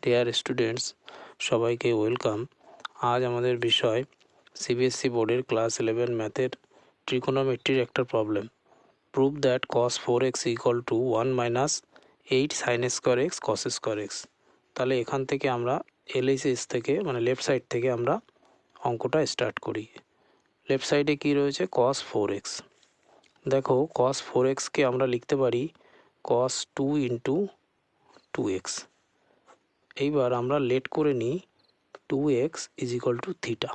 Dear students, সবাইকে welcome. আজ আমাদের বিষয় সিবিএসসি বোর্ডের ক্লাস 11 ম্যাথের ট্রিকোনোমেট্রির একটা problem. Prove that cos 4x equal to 1 minus 8 sine square x cos square x. তাহলে এখান থেকে আমরা এলএসএস থেকে মানে লেফট সাইড থেকে আমরা অঙ্কটা স্টার্ট করি। লেফট সাইডে কি রয়েছে? cos 4x। দেখো, cos 4xকে আমরা লিখতে পারি cos 2 ইন্টু 2x। এইবার আমরা লেট করে নিই 2x is equal to theta.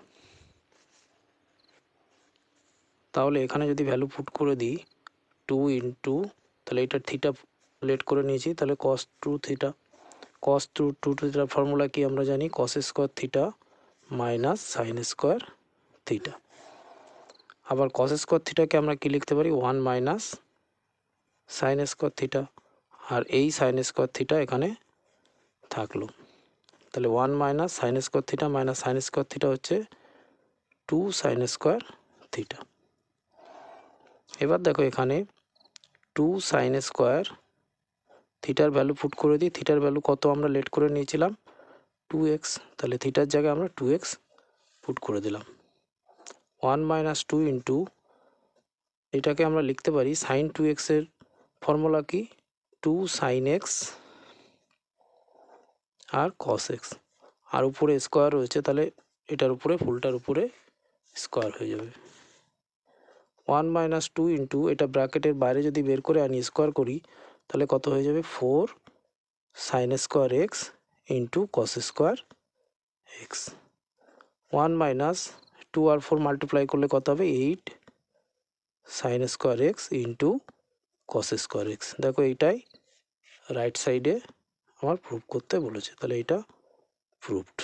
তাহলে এখানে যদি ভ্যালু পুট করে দিই 2 ইন্টু, তাহলে এটা থিটা লেট করে নিয়েছি, তাহলে cos 2 থিটা। cos 2 থিটার ফর্মুলা কি আমরা জানি? cos square theta minus sine square theta. আবার cos স্কোয়ার থিটাকে আমরা কি লিখতে পারি? 1 মাইনাস সাইন স্কোয়ার থিটা। আর এই সাইন স্কোয়ার থিটা এখানে থাকলো, তাহলে 1 minus sine square theta minus sine square theta হচ্ছে 2 সাইন স্কোয়ার থিটা। এবার দেখো এখানে 2 সাইন স্কোয়ার থিটার ভ্যালু পুট করে দিই। থিটার ভ্যালু কত আমরা লেট করে নিয়েছিলাম? 2x। তাহলে থিটার জায়গায় আমরা 2x পুট করে দিলাম। 1 মাইনাস 2 ইন্টু, এটাকে আমরা লিখতে পারি সাইন 2x এর ফর্মুলা কি? 2 সাইন এক্স আর কস এক্স, আর উপরে স্কোয়ার রয়েছে, তাহলে এটার উপরে ফুলটার উপরে স্কোয়ার হয়ে যাবে। 1 মাইনাস 2 ইন্টু, এটা ব্র্যাকেটের বাইরে যদি বের করে আনি স্কোয়ার করি, তাহলে কত হয়ে যাবে? 4 sine square x into cos square x. 1 minus 2 আর 4 মাল্টিপ্লাই করলে কত হবে? 8 sine square x into cos square x. দেখো এইটাই রাইট সাইডে আমার প্রুভ করতে বলেছে, তাহলে এটা প্রুভড।